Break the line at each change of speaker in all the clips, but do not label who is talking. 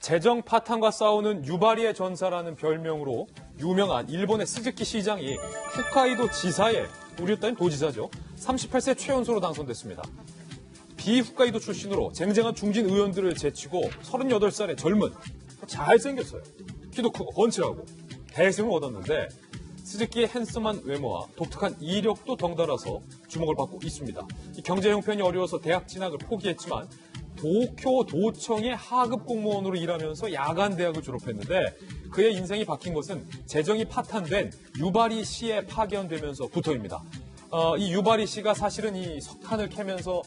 재정 파탄과 싸우는 유바리의 전사라는 별명으로 유명한 일본의 스즈키 시장이 홋카이도 지사에 우리 따윈 도지사죠. 38세 최연소로 당선됐습니다. 비홋카이도 출신으로 쟁쟁한 중진 의원들을 제치고 38살의 젊은 잘생겼어요. 키도 크고 건실하고 대승을 얻었는데 스즈키의 핸섬한 외모와 독특한 이력도 덩달아서 주목을 받고 있습니다. 경제 형편이 어려워서 대학 진학을 포기했지만 도쿄 도청의 하급 공무원으로 일하면서 야간 대학을 졸업했는데 그의 인생이 바뀐 것은 재정이 파탄된 유바리 씨에 파견되면서부터입니다. 이 유바리 씨가 사실은 이 석탄을 캐면서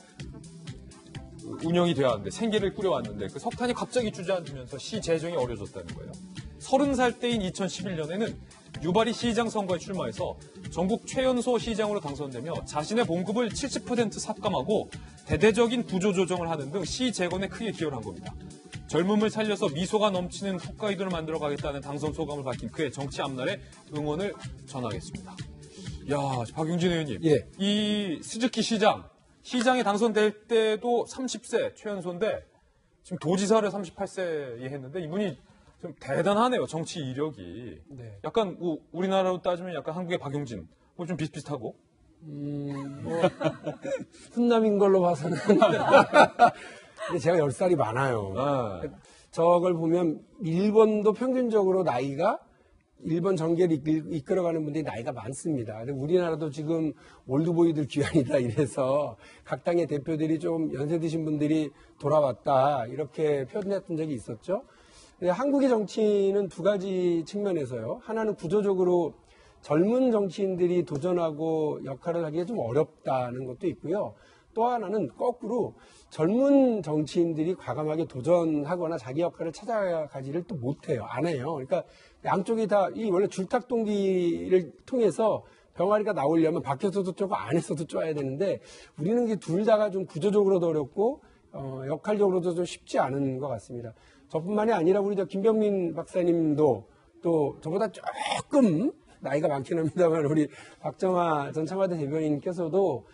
운영이 되어 왔는데 생계를 꾸려왔는데 그 석탄이 갑자기 주저앉으면서 시 재정이 어려졌다는 거예요. 30살 때인 2011년에는 유바리 시장 선거에 출마해서 전국 최연소 시장으로 당선되며 자신의 봉급을 70% 삭감하고 대대적인 구조조정을 하는 등 시 재건에 크게 기여를 한 겁니다. 젊음을 살려서 미소가 넘치는 홋카이도를 만들어가겠다는 당선 소감을 밝힌 그의 정치 앞날에 응원을 전하겠습니다. 야, 박용진 의원님.
예.
이 스즈키 시장에 당선될 때도 30세 최연소인데 지금 도지사를 38세에 했는데 이분이 좀 대단하네요. 정치 이력이.
네.
약간 우리나라로 따지면 약간 한국의 박용진. 뭐 좀 비슷비슷하고.
훈남인 걸로 봐서는. 근데 제가 10살이 많아요.
네.
저걸 보면 일본도 평균적으로 나이가 일본 정계를 이끌어가는 분들이 나이가 많습니다. 근데 우리나라도 지금 올드보이들 귀환이다 이래서 각 당의 대표들이 좀 연세 드신 분들이 돌아왔다 이렇게 표현했던 적이 있었죠. 근데 한국의 정치는 두 가지 측면에서요. 하나는 구조적으로 젊은 정치인들이 도전하고 역할을 하기가 좀 어렵다는 것도 있고요. 또 하나는 거꾸로 젊은 정치인들이 과감하게 도전하거나 자기 역할을 찾아가지를 또 못해요. 안 해요. 그러니까 양쪽이 다 이 원래 줄탁동기를 통해서 병아리가 나오려면 밖에서도 쪼고 안에서도 쪼아야 되는데 우리는 둘 다가 좀 구조적으로도 어렵고 역할적으로도 좀 쉽지 않은 것 같습니다. 저뿐만이 아니라 우리 김병민 박사님도 또 저보다 조금 나이가 많긴 합니다만 우리 박정아 전 청와대 대변인께서도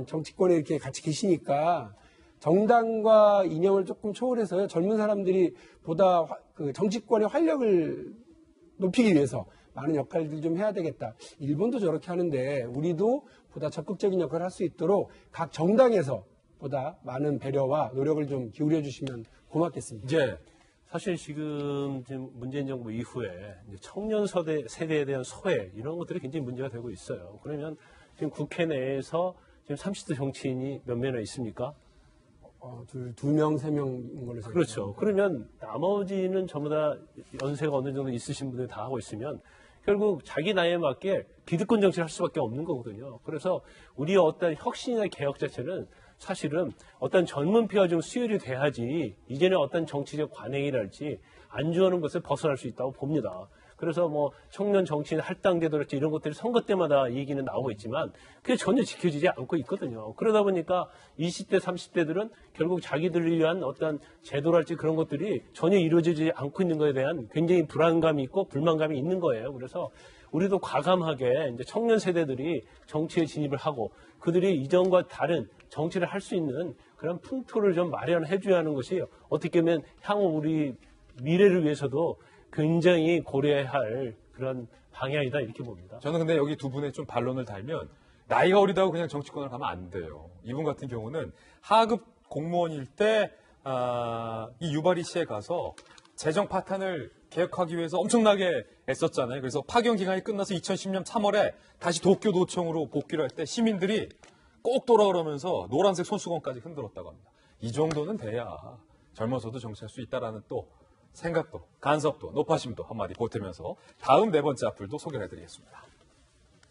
정치권에 이렇게 같이 계시니까 정당과 이념을 조금 초월해서요. 젊은 사람들이 보다 그 정치권의 활력을 높이기 위해서 많은 역할들 좀 해야 되겠다. 일본도 저렇게 하는데 우리도 보다 적극적인 역할을 할 수 있도록 각 정당에서 보다 많은 배려와 노력을 좀 기울여 주시면 고맙겠습니다.
이제 사실 지금 문재인 정부 이후에 청년 세대에 대한 소외 이런 것들이 굉장히 문제가 되고 있어요. 그러면 지금 국회 내에서 지금 30대 정치인이 몇 명이나 있습니까?
두 명, 세 명인 걸로 생각합니다.
그렇죠. 그러면 나머지는 전부 다 연세가 어느 정도 있으신 분들이 다 하고 있으면 결국 자기 나이에 맞게 기득권 정치를 할 수밖에 없는 거거든요. 그래서 우리의 어떤 혁신이나 개혁 자체는 사실은 어떤 젊은 피가 좀 수혈이 돼야지 이제는 어떤 정치적 관행이랄지 안주하는 것을 벗어날 수 있다고 봅니다. 그래서 뭐 청년 정치인 할당제도랄지 이런 것들이 선거 때마다 얘기는 나오고 있지만 그게 전혀 지켜지지 않고 있거든요. 그러다 보니까 20대, 30대들은 결국 자기들을 위한 어떤 제도랄지 그런 것들이 전혀 이루어지지 않고 있는 것에 대한 굉장히 불안감이 있고 불만감이 있는 거예요. 그래서 우리도 과감하게 이제 청년 세대들이 정치에 진입을 하고 그들이 이전과 다른 정치를 할 수 있는 그런 풍토를 좀 마련해 줘야 하는 것이 어떻게 보면 향후 우리 미래를 위해서도 굉장히 고려해야 할 그런 방향이다 이렇게 봅니다.
저는 근데 여기 두 분의 좀 반론을 달면 나이가 어리다고 그냥 정치권을 가면 안 돼요. 이분 같은 경우는 하급 공무원일 때 이 유바리 시에 가서 재정 파탄을 개혁하기 위해서 엄청나게 애썼잖아요. 그래서 파견 기간이 끝나서 2010년 3월에 다시 도쿄 도청으로 복귀를 할 때 시민들이 꼭 돌아오면서 노란색 손수건까지 흔들었다고 합니다. 이 정도는 돼야 젊어서도 정치할 수 있다라는 또 생각도 간섭도 높아심도 한마디 보태면서 다음 네 번째 악플도 소개를 해드리겠습니다.